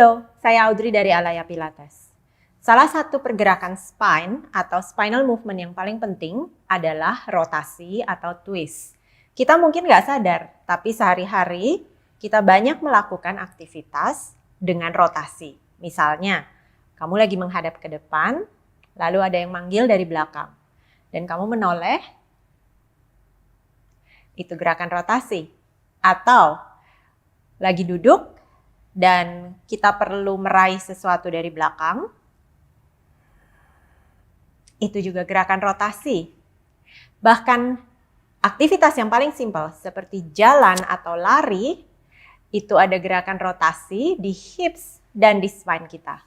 Halo, saya Audrey dari Alaya Pilates. Salah satu pergerakan spine atau spinal movement yang paling penting adalah rotasi atau twist. Kita mungkin nggak sadar, tapi sehari-hari kita banyak melakukan aktivitas dengan rotasi. Misalnya, kamu lagi menghadap ke depan, lalu ada yang manggil dari belakang, dan kamu menoleh, itu gerakan rotasi. Atau lagi duduk, dan kita perlu meraih sesuatu dari belakang, itu juga gerakan rotasi. Bahkan aktivitas yang paling simpel seperti jalan atau lari, itu ada gerakan rotasi di hips dan di spine kita.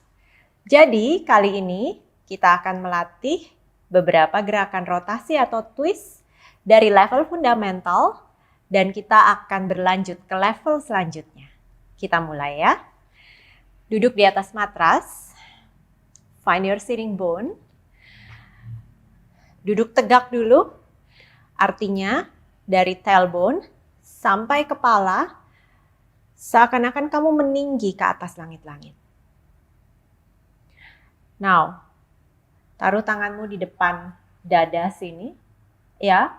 Jadi kali ini kita akan melatih beberapa gerakan rotasi atau twist dari level fundamental dan kita akan berlanjut ke level selanjutnya. Kita mulai ya. Duduk di atas matras. Find your sitting bone. Duduk tegak dulu. Artinya dari tailbone sampai kepala seakan-akan kamu meninggi ke atas langit-langit. Now, taruh tanganmu di depan dada sini. Ya,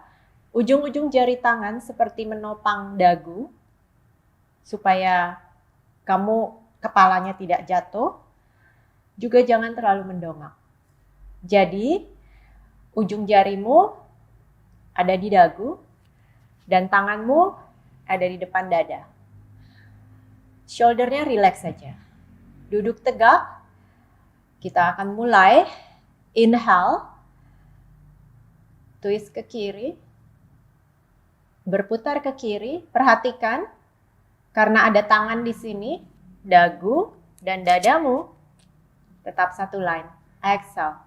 ujung-ujung jari tangan seperti menopang dagu supaya kamu kepalanya tidak jatuh, juga jangan terlalu mendongak. Jadi, ujung jarimu ada di dagu dan tanganmu ada di depan dada. Shouldernya relax saja. Duduk tegak. Kita akan mulai. Inhale. Twist ke kiri. Berputar ke kiri. Perhatikan. Karena ada tangan di sini, dagu dan dadamu tetap satu line. Exhale.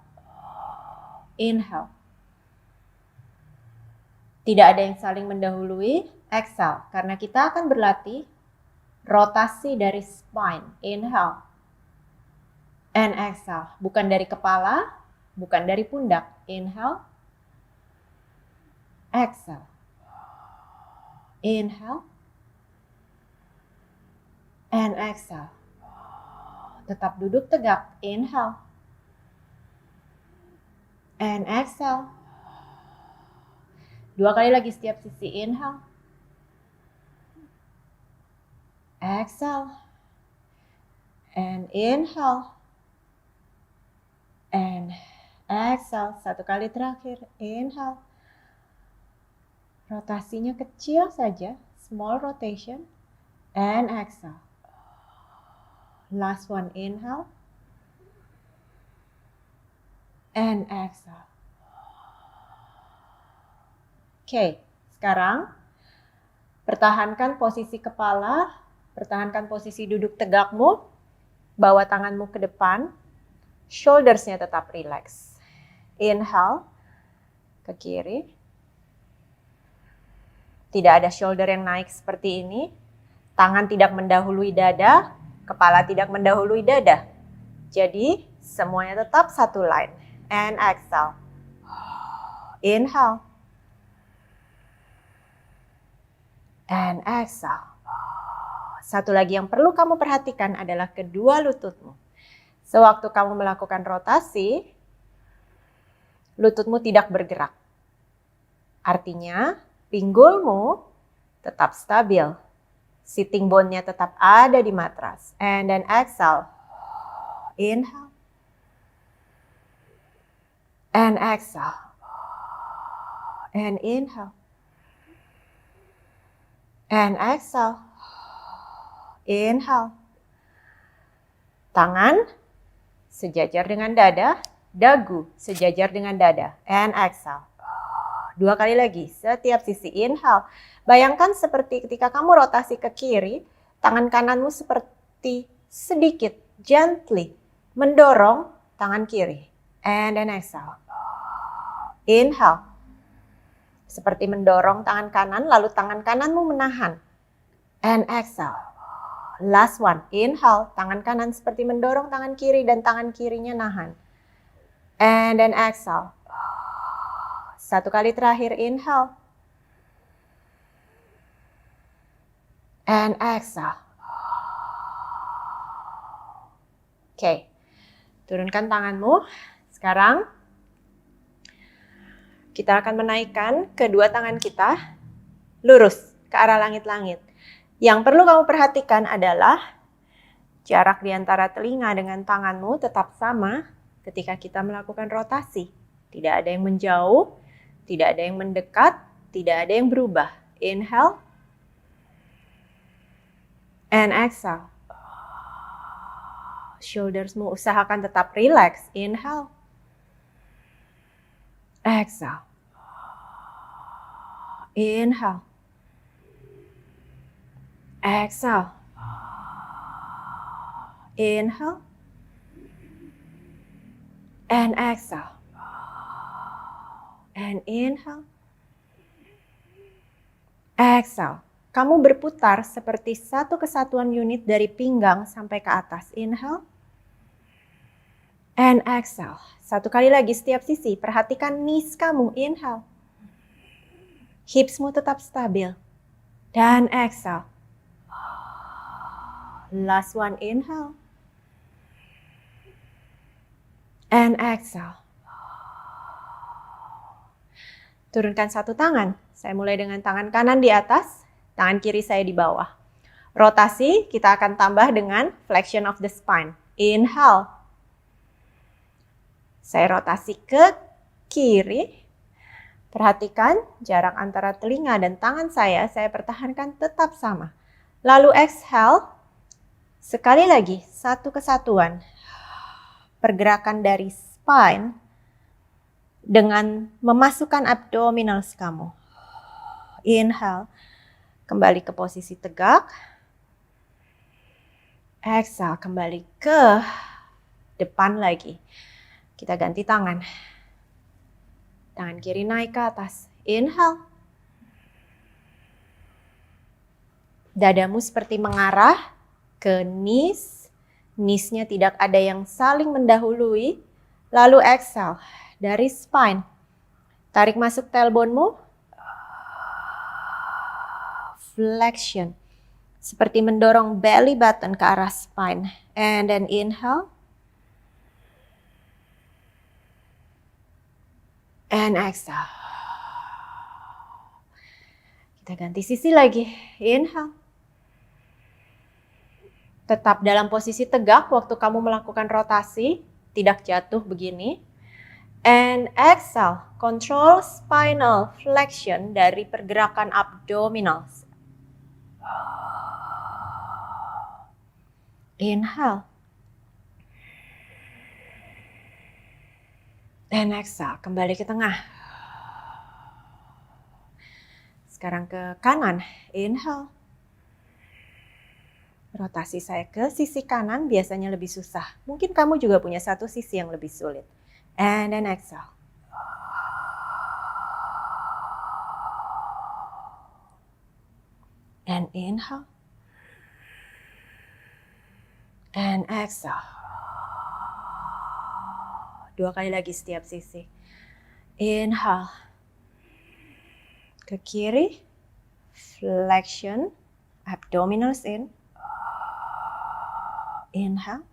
Inhale. Tidak ada yang saling mendahului. Exhale. Karena kita akan berlatih rotasi dari spine. Inhale. And exhale. Bukan dari kepala, bukan dari pundak. Inhale. Exhale. Inhale. And exhale. Tetap duduk tegak. Inhale. And exhale. 2 kali lagi setiap sisi. Inhale. Exhale. And inhale. And exhale. 1 kali terakhir. Inhale. Rotasinya kecil saja. Small rotation. And exhale. Last one, inhale. And exhale. Oke, sekarang pertahankan posisi kepala, pertahankan posisi duduk tegakmu, bawa tanganmu ke depan, shoulders-nya tetap relax. Inhale, ke kiri. Tidak ada shoulder yang naik seperti ini, tangan tidak mendahului dada, kepala tidak mendahului dada. Jadi, semuanya tetap satu line. And exhale. Inhale. And exhale. Satu lagi yang perlu kamu perhatikan adalah kedua lututmu. Sewaktu kamu melakukan rotasi, lututmu tidak bergerak. Artinya, pinggulmu tetap stabil. Sitting bone-nya tetap ada di matras. And then exhale. Inhale. And exhale. And inhale. And exhale. Inhale. Tangan sejajar dengan dada. Dagu sejajar dengan dada. And exhale. 2 kali lagi, setiap sisi. Inhale. Bayangkan seperti ketika kamu rotasi ke kiri, tangan kananmu seperti sedikit, gently, mendorong tangan kiri. And then exhale. Inhale. Seperti mendorong tangan kanan, lalu tangan kananmu menahan. And exhale. Last one. Inhale. Tangan kanan seperti mendorong tangan kiri dan tangan kirinya nahan. And then exhale. 1 kali terakhir, inhale. And exhale. Oke, turunkan tanganmu. Sekarang kita akan menaikkan kedua tangan kita lurus ke arah langit-langit. Yang perlu kamu perhatikan adalah jarak di antara telinga dengan tanganmu tetap sama ketika kita melakukan rotasi. Tidak ada yang menjauh, tidak ada yang mendekat, tidak ada yang berubah. Inhale and exhale. Shouldersmu usahakan tetap relax. Inhale. Exhale. Inhale. Exhale. Inhale. And exhale. And inhale. Exhale. Kamu berputar seperti satu kesatuan unit dari pinggang sampai ke atas. Inhale. And exhale. Satu kali lagi setiap sisi. Perhatikan knees kamu. Inhale. Hipsmu tetap stabil. Dan exhale. Last one. Inhale. And exhale. Turunkan satu tangan. Saya mulai dengan tangan kanan di atas, tangan kiri saya di bawah. Rotasi kita akan tambah dengan flexion of the spine. Inhale. Saya rotasi ke kiri. Perhatikan jarak antara telinga dan tangan saya pertahankan tetap sama. Lalu exhale. Sekali lagi, satu kesatuan. Pergerakan dari spine dengan memasukkan abdominals kamu. Inhale, kembali ke posisi tegak. Exhale, kembali ke depan lagi. Kita ganti tangan. Tangan kiri naik ke atas. Inhale. Dadamu seperti mengarah ke knees. Knees-nya tidak ada yang saling mendahului. Lalu exhale. Dari spine. Tarik masuk tailbone-mu. Flexion. Seperti mendorong belly button ke arah spine. And then inhale. And exhale. Kita ganti sisi lagi. Inhale. Tetap dalam posisi tegak waktu kamu melakukan rotasi. Tidak jatuh begini. And exhale. Control spinal flexion dari pergerakan abdominals. Inhale. And exhale. Kembali ke tengah. Sekarang ke kanan. Inhale. Rotasi saya ke sisi kanan biasanya lebih susah. Mungkin kamu juga punya satu sisi yang lebih sulit. And then exhale. And inhale. And exhale. Dua kali lagi setiap sisi. Inhale. Ke kiri. Flexion. Abdominals in. Inhale.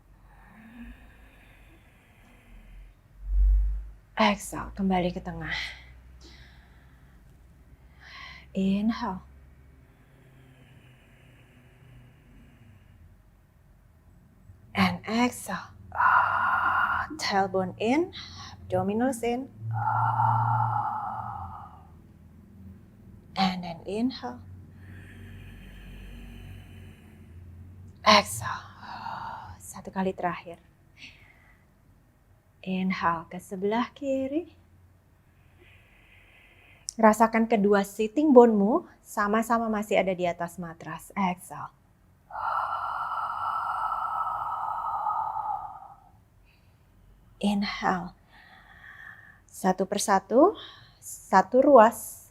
Exhale. Kembali ke tengah. Inhale. And exhale. Tailbone in, abdominals in. And then inhale. Exhale. Satu kali terakhir. Inhale ke sebelah kiri. Rasakan kedua sitting bone-mu sama-sama masih ada di atas matras. Exhale. Inhale. Satu persatu, satu ruas.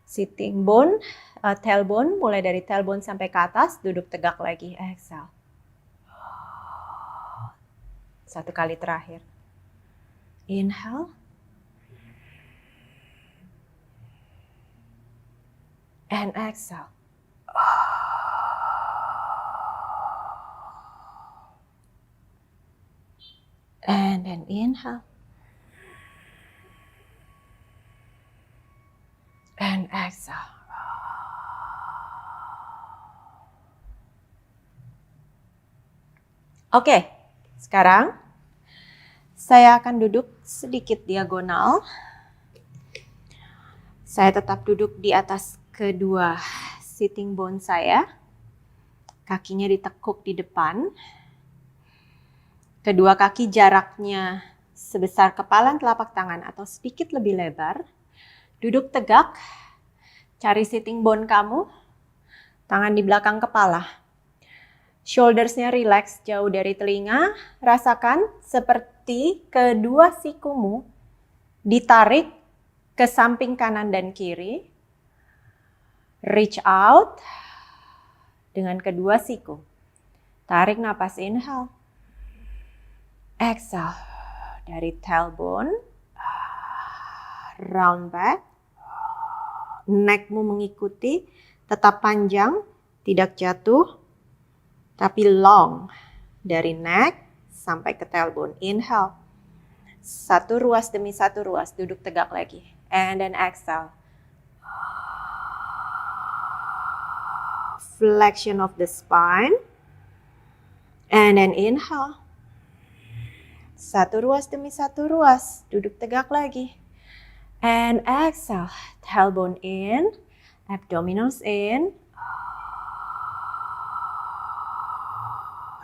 Sitting bone, tailbone, mulai dari tailbone sampai ke atas, duduk tegak lagi. Exhale. Satu kali terakhir. Inhale. And exhale. And then inhale. And exhale. Oke, sekarang saya akan duduk sedikit diagonal. Saya tetap duduk di atas kedua sitting bone saya. Kakinya ditekuk di depan. Kedua kaki jaraknya sebesar kepalan telapak tangan atau sedikit lebih lebar. Duduk tegak, cari sitting bone kamu, tangan di belakang kepala. Shoulders-nya relax jauh dari telinga, rasakan seperti kedua sikumu ditarik ke samping kanan dan kiri. Reach out dengan kedua siku. Tarik napas, inhale. Exhale dari tailbone, round back, neckmu mengikuti, tetap panjang, tidak jatuh, tapi long dari neck sampai ke tailbone. Inhale, satu ruas demi satu ruas, duduk tegak lagi, and then exhale. Flexion of the spine, and then inhale. Satu ruas demi satu ruas, duduk tegak lagi. And exhale, tailbone in, abdominals in,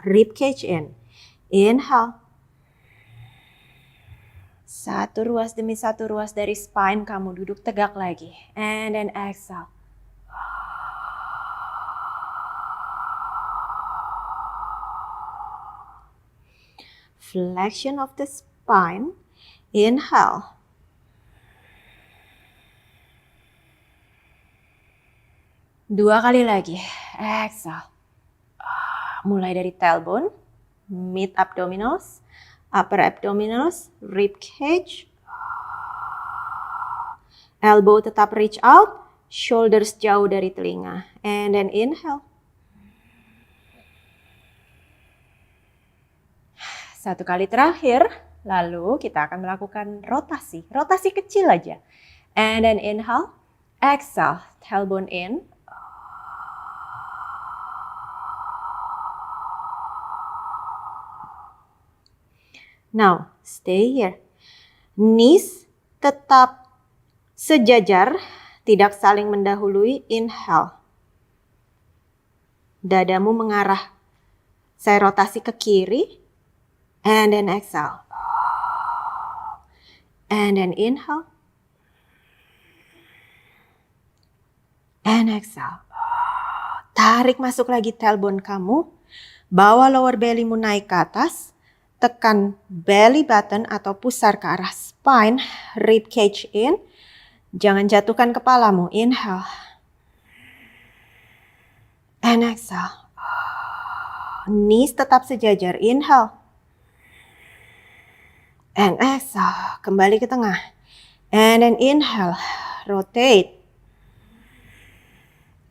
rib cage in. Inhale. Satu ruas demi satu ruas dari spine kamu, duduk tegak lagi. And then exhale. Flexion of the spine. Inhale. Dua kali lagi. Exhale. Mulai dari tailbone, mid abdominals, upper abdominals, rib cage. Elbow tetap reach out, shoulders jauh dari telinga. And then inhale. Satu kali terakhir, lalu kita akan melakukan rotasi. Rotasi kecil aja. And then inhale, exhale, tailbone in. Now, stay here. Knees tetap sejajar, tidak saling mendahului. Inhale. Dadamu mengarah. Saya rotasi ke kiri. And then exhale. And then inhale. And exhale. Tarik masuk lagi tailbone kamu. Bawa lower bellymu naik ke atas. Tekan belly button atau pusar ke arah spine. Rib cage in. Jangan jatuhkan kepalamu. Inhale. And exhale. Knees tetap sejajar. Inhale. And exhale, kembali ke tengah. And then inhale, rotate.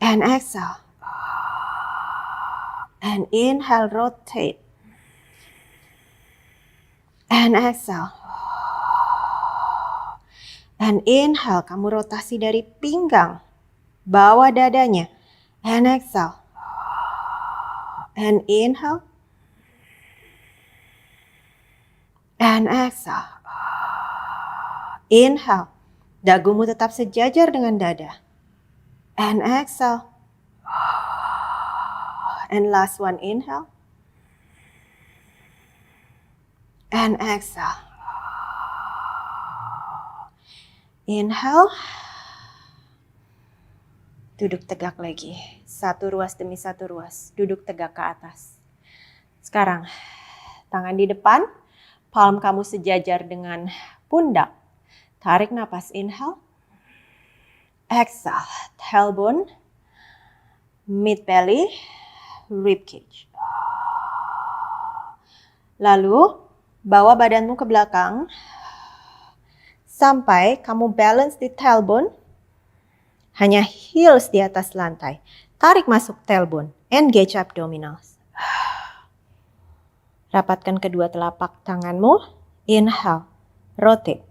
And exhale. And inhale, rotate. And exhale. And inhale, kamu rotasi dari pinggang. Bawa dadanya. And exhale. And inhale. And exhale. Inhale. Dagumu tetap sejajar dengan dada. And exhale. And last one, inhale. And exhale. Inhale. Duduk tegak lagi. Satu ruas demi satu ruas. Duduk tegak ke atas. Sekarang, tangan di depan. Palm kamu sejajar dengan pundak. Tarik napas, inhale. Exhale, tailbone, mid belly, rib cage. Lalu, bawa badanmu ke belakang. Sampai kamu balance di tailbone. Hanya heels di atas lantai. Tarik masuk tailbone, engage abdominals. Rapatkan kedua telapak tanganmu. Inhale, rotate.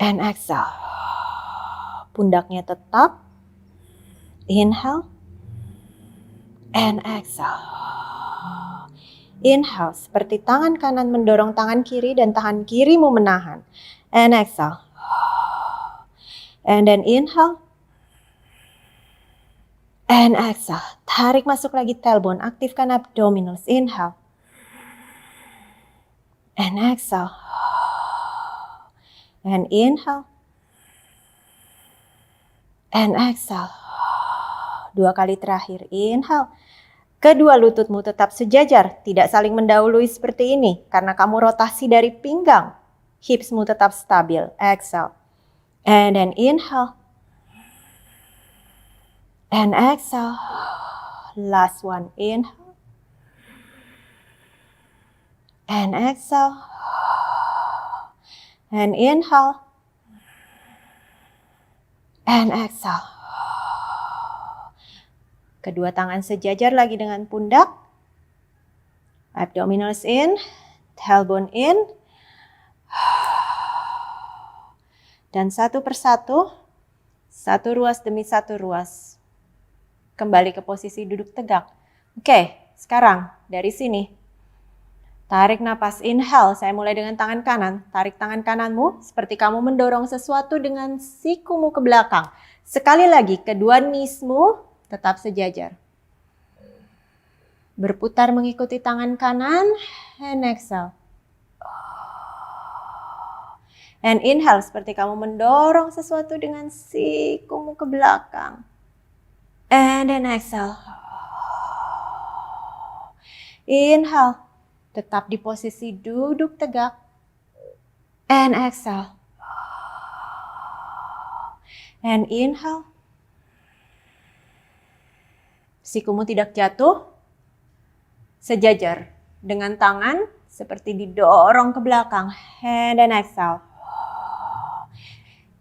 And exhale. Pundaknya tetap. Inhale. And exhale. Inhale, seperti tangan kanan mendorong tangan kiri dan tangan kirimu menahan. And exhale. And then inhale. And exhale. Tarik masuk lagi tailbone. Aktifkan abdominals. Inhale. And exhale. And inhale. And exhale. 2 kali terakhir. Inhale. Kedua lututmu tetap sejajar, tidak saling mendahului seperti ini karena kamu rotasi dari pinggang. Hipsmu tetap stabil. Exhale. And then inhale. And exhale. Last one. Inhale. And exhale. And inhale. And exhale. Kedua tangan sejajar lagi dengan pundak. Abdominals in, tailbone in. Dan satu persatu, satu ruas demi satu ruas. Kembali ke posisi duduk tegak. Oke, sekarang dari sini. Tarik napas, inhale. Saya mulai dengan tangan kanan. Tarik tangan kananmu seperti kamu mendorong sesuatu dengan sikumu ke belakang. Sekali lagi, kedua kneesmu tetap sejajar. Berputar mengikuti tangan kanan. And exhale. And inhale seperti kamu mendorong sesuatu dengan sikumu ke belakang. And then exhale. Inhale. Tetap di posisi duduk tegak. And exhale. And inhale. Sikumu tidak jatuh, sejajar dengan tangan seperti didorong ke belakang. And then exhale.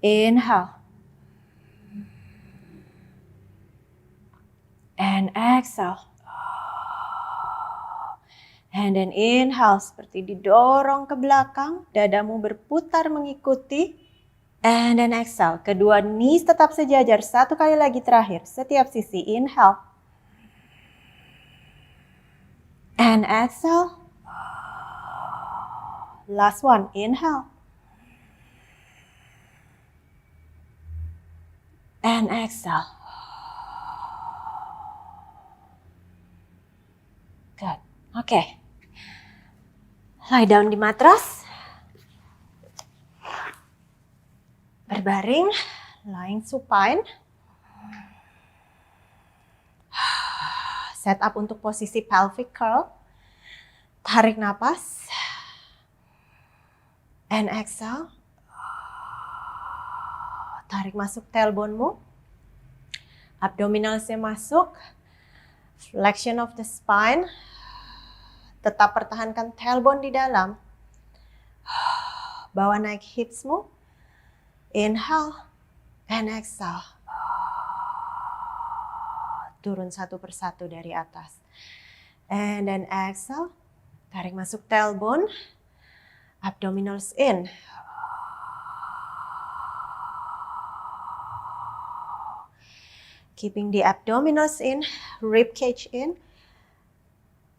Inhale. And exhale. And then inhale seperti didorong ke belakang. Dadamu berputar mengikuti. And then exhale. Kedua knees tetap sejajar. 1 kali lagi terakhir. Setiap sisi. Inhale. And exhale. Last one. Inhale. And exhale. Good. Okay. Lie down di matras. Berbaring. Lying supine. Set up untuk posisi pelvic curl. Tarik napas. And exhale. Tarik masuk tailbone-mu. Abdominalsnya masuk. Flexion of the spine. Tetap pertahankan tailbone di dalam. Bawa naik hipsmu. Inhale. And exhale. Turun satu persatu dari atas. And then exhale. Tarik masuk tailbone. Abdominals in. Keeping the abdominals in. Rib cage in.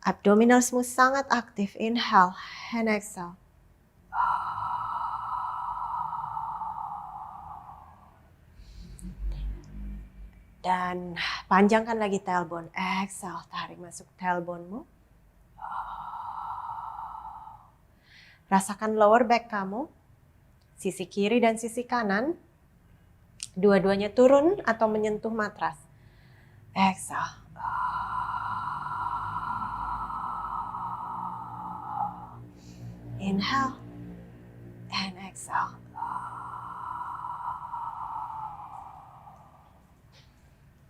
Abdominalsmu sangat aktif. Inhale and exhale. Dan panjangkan lagi tailbone. Exhale, tarik masuk tailbone-mu. Rasakan lower back kamu. Sisi kiri dan sisi kanan. Dua-duanya turun atau menyentuh matras. Exhale. Inhale and exhale.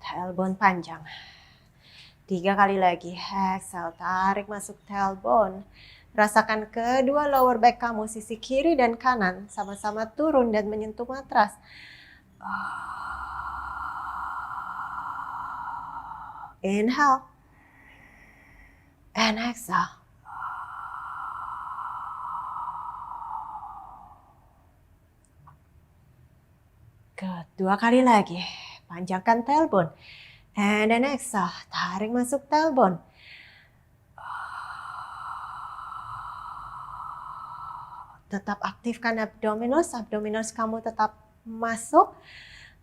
Tailbone panjang. 3 kali lagi. Exhale, tarik masuk tailbone. Rasakan kedua lower back kamu, sisi kiri dan kanan, sama-sama turun dan menyentuh matras. Inhale. And exhale. Good. 2 kali lagi. Panjangkan tailbone. And then exhale. Tarik masuk tailbone. Tetap aktifkan abdominals. Abdominals kamu tetap masuk.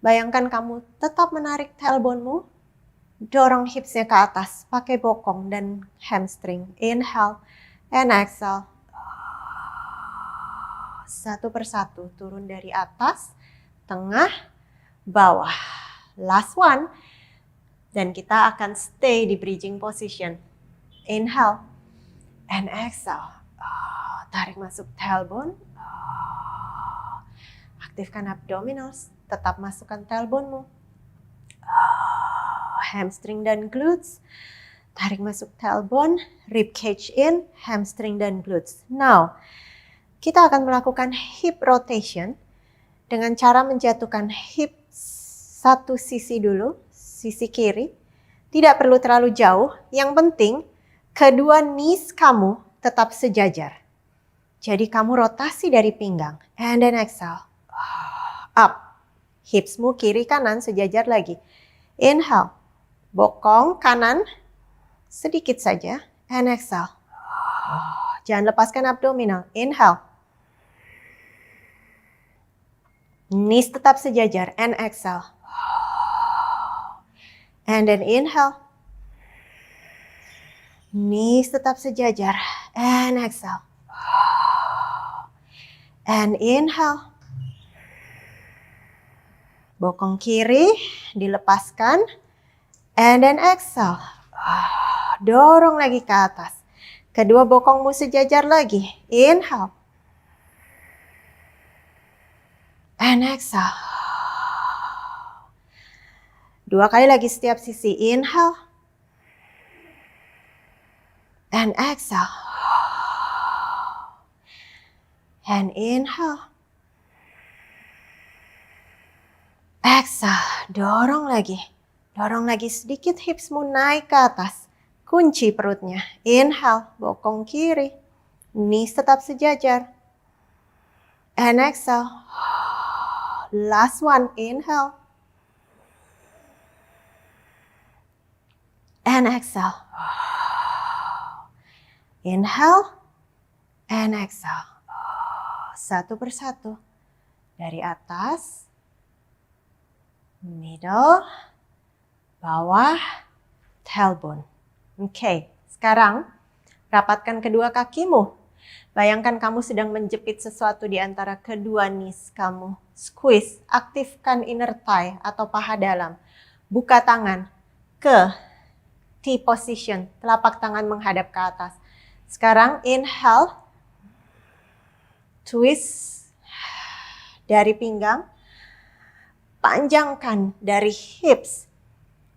Bayangkan kamu tetap menarik tailbone-mu. Dorong hipsnya ke atas. Pakai bokong dan hamstring. Inhale and exhale. Satu persatu turun dari atas, tengah, bawah. Last one. Dan kita akan stay di bridging position. Inhale and exhale. Tarik masuk tailbone. Aktifkan abdominals. Tetap masukkan tailbone-mu. Hamstring dan glutes. Tarik masuk tailbone. Rib cage in. Hamstring dan glutes. Now, kita akan melakukan hip rotation dengan cara menjatuhkan hip satu sisi dulu, sisi kiri. Tidak perlu terlalu jauh. Yang penting, kedua knees kamu tetap sejajar. Jadi kamu rotasi dari pinggang. And then exhale. Up. Hipsmu kiri kanan sejajar lagi. Inhale. Bokong kanan. Sedikit saja. And exhale. Jangan lepaskan abdominal. Inhale. Knees tetap sejajar. And exhale. And then inhale. Knees tetap sejajar. And exhale. And inhale. Bokong kiri dilepaskan. And then exhale. Dorong lagi ke atas. Kedua bokongmu sejajar lagi. Inhale. And exhale. 2 kali lagi setiap sisi. Inhale. And exhale. And inhale. Exhale. Dorong lagi. Dorong lagi sedikit hipsmu naik ke atas. Kunci perutnya. Inhale. Bokong kiri. Knees tetap sejajar. And exhale. Last one. Inhale. And exhale. Inhale. And exhale. Satu persatu. Dari atas. Middle. Bawah. Tailbone. Oke. Sekarang rapatkan kedua kakimu. Bayangkan kamu sedang menjepit sesuatu di antara kedua knees kamu. Squeeze. Aktifkan inner thigh atau paha dalam. Buka tangan ke T position. Telapak tangan menghadap ke atas. Sekarang inhale. Twist dari pinggang, panjangkan dari hips.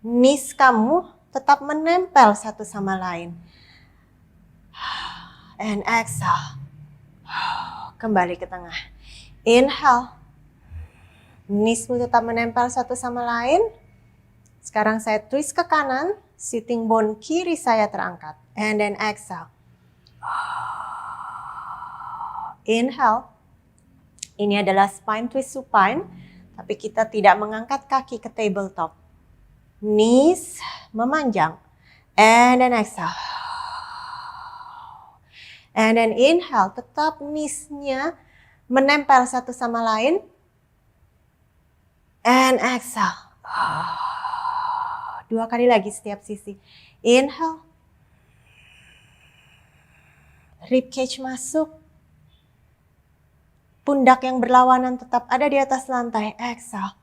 Knees kamu tetap menempel satu sama lain. And exhale. Kembali ke tengah. Inhale. Kneesmu tetap menempel satu sama lain. Sekarang saya twist ke kanan. Sitting bone kiri saya terangkat. And then exhale. Inhale. Ini adalah spine twist supine, tapi kita tidak mengangkat kaki ke tabletop. Knees memanjang. And then exhale. And then inhale, tetap knees-nya menempel satu sama lain. And exhale. 2 kali lagi setiap sisi. Inhale. Rib cage masuk. Pundak yang berlawanan tetap ada di atas lantai. Exhale.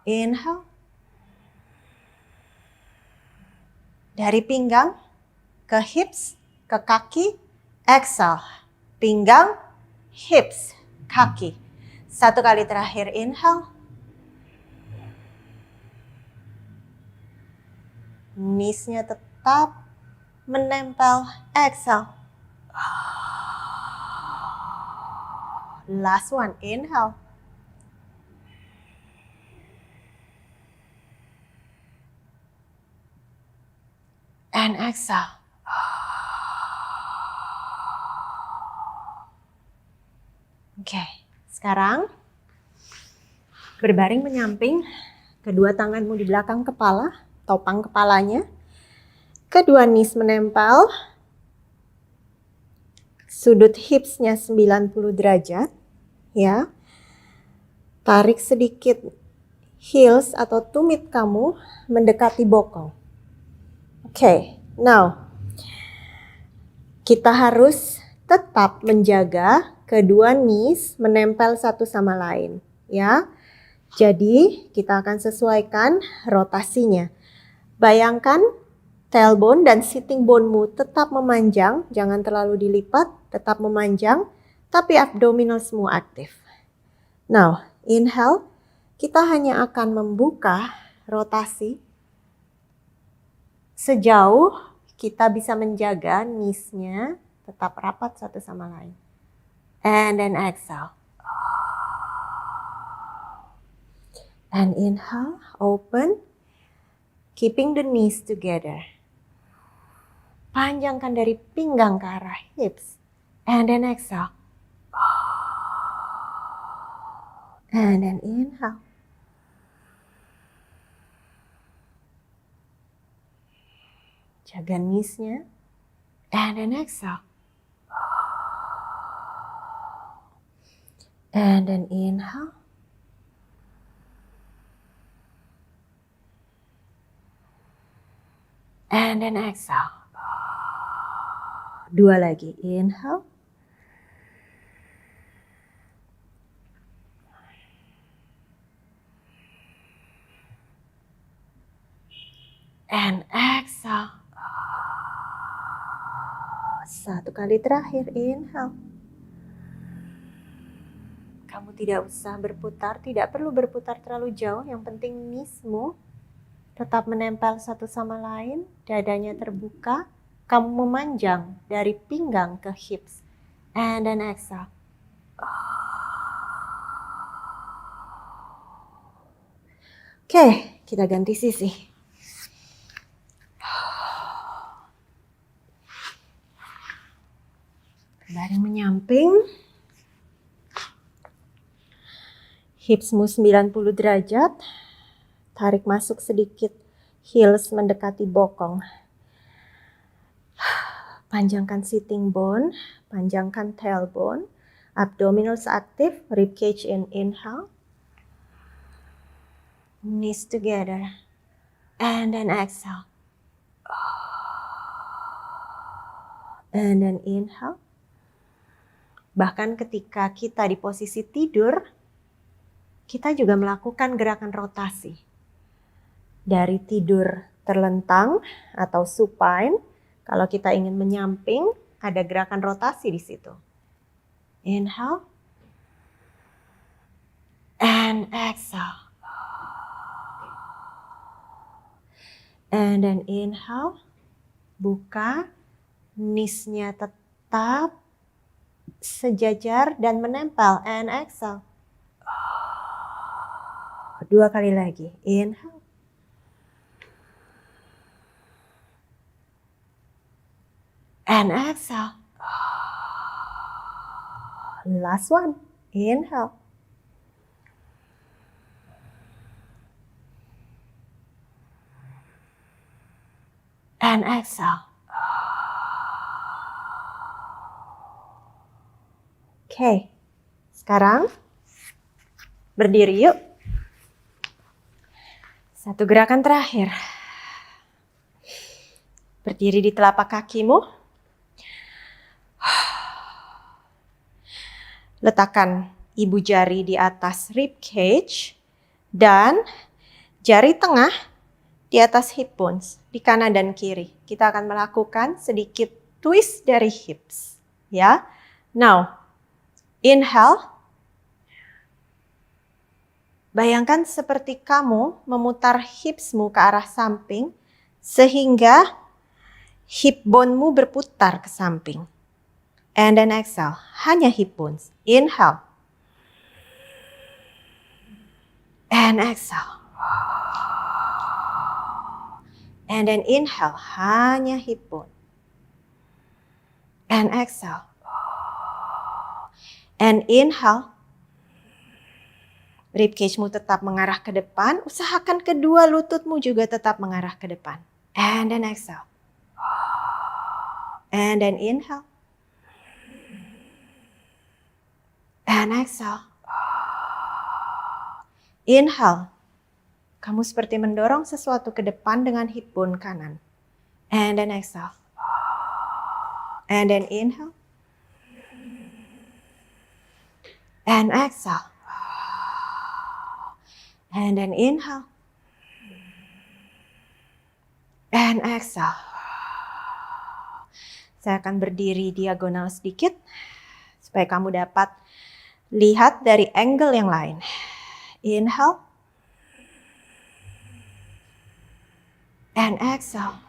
Inhale. Dari pinggang ke hips, ke kaki. Exhale. Pinggang, hips, kaki. 1 kali terakhir. Inhale. Knees-nya tetap menempel. Exhale. Last one. Inhale. exhale. Oke, sekarang berbaring menyamping, kedua tanganmu di belakang kepala, topang kepalanya. Kedua knees menempel, sudut hipsnya 90 derajat, ya. Tarik sedikit heels atau tumit kamu mendekati bokong. Oke, now kita harus tetap menjaga kedua knees menempel satu sama lain, ya. Jadi kita akan sesuaikan rotasinya. Bayangkan tailbone dan sitting bone-mu tetap memanjang, jangan terlalu dilipat, tetap memanjang, tapi abdominals-mu aktif. Now, inhale, kita hanya akan membuka rotasi sejauh kita bisa menjaga knees-nya tetap rapat satu sama lain. And then exhale. And inhale, open, keeping the knees together. Panjangkan dari pinggang ke arah hips. And then exhale. And then inhale. Jaga knees-nya. And then exhale. And then inhale. And then exhale. Dua lagi. Inhale. And exhale. Satu kali terakhir. Inhale. Kamu tidak usah berputar. Tidak perlu berputar terlalu jauh. Yang penting knees-mu tetap menempel satu sama lain, dadanya terbuka, kamu memanjang dari pinggang ke hips. And then exhale. Oke, kita ganti sisi. Baring menyamping. Hipsmu 90 derajat. Tarik masuk sedikit, heels mendekati bokong. Panjangkan sitting bone, panjangkan tailbone, abdominals aktif, ribcage in inhale. Knees together, and then exhale. And then inhale. Bahkan ketika kita di posisi tidur, kita juga melakukan gerakan rotasi. Dari tidur terlentang atau supine, kalau kita ingin menyamping, ada gerakan rotasi di situ. Inhale. And exhale. And then inhale. Buka. Knees-nya tetap sejajar dan menempel. And exhale. Dua kali lagi. Inhale. And exhale. Last one. Inhale. And exhale. Oke. Sekarang berdiri yuk. Satu gerakan terakhir. Berdiri di telapak kakimu. Letakkan ibu jari di atas rib cage dan jari tengah di atas hip bones di kanan dan kiri. Kita akan melakukan sedikit twist dari hips, ya. Now, inhale. Bayangkan seperti kamu memutar hipsmu ke arah samping sehingga hip bone-mu berputar ke samping. And then exhale, hanya hip bones. Inhale. And exhale. And then inhale, hanya hip bone. And exhale. And inhale. Ribcage-mu tetap mengarah ke depan. Usahakan kedua lututmu juga tetap mengarah ke depan. And then exhale. And then inhale. And exhale. Inhale. Kamu seperti mendorong sesuatu ke depan dengan hip bone kanan. And then exhale. And then inhale. And exhale. And then inhale. And exhale. Saya akan berdiri diagonal sedikit supaya kamu dapat lihat dari angle yang lain. Inhale. And exhale.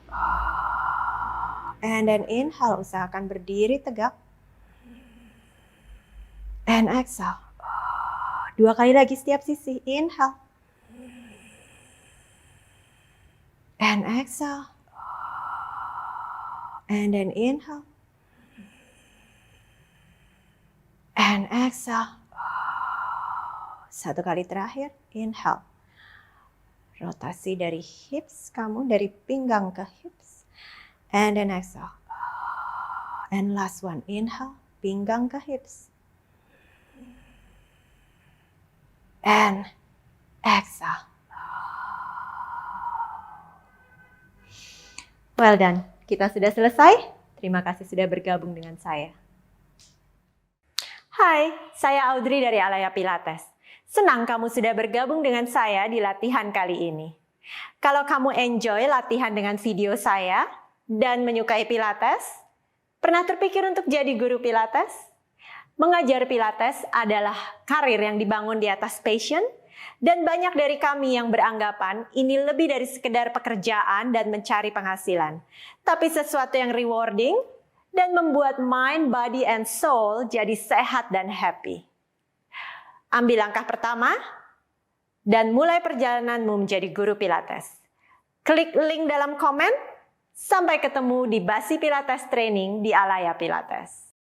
And then inhale, usahakan berdiri tegak. And exhale. 2 kali lagi setiap sisi. Inhale. And exhale. And then inhale. And exhale. 1 kali terakhir. Inhale. Rotasi dari hips kamu, dari pinggang ke hips. And then exhale. And last one. Inhale. Pinggang ke hips. And exhale. Well done. Kita sudah selesai. Terima kasih sudah bergabung dengan saya. Hai, saya Audrey dari Alaya Pilates. Senang kamu sudah bergabung dengan saya di latihan kali ini. Kalau kamu enjoy latihan dengan video saya dan menyukai Pilates, pernah terpikir untuk jadi guru Pilates? Mengajar Pilates adalah karir yang dibangun di atas passion, dan banyak dari kami yang beranggapan ini lebih dari sekedar pekerjaan dan mencari penghasilan, tapi sesuatu yang rewarding dan membuat mind, body, and soul jadi sehat dan happy. Ambil langkah pertama dan mulai perjalananmu menjadi guru Pilates. Klik link dalam komen. Sampai ketemu di Basi Pilates Training di Alaya Pilates.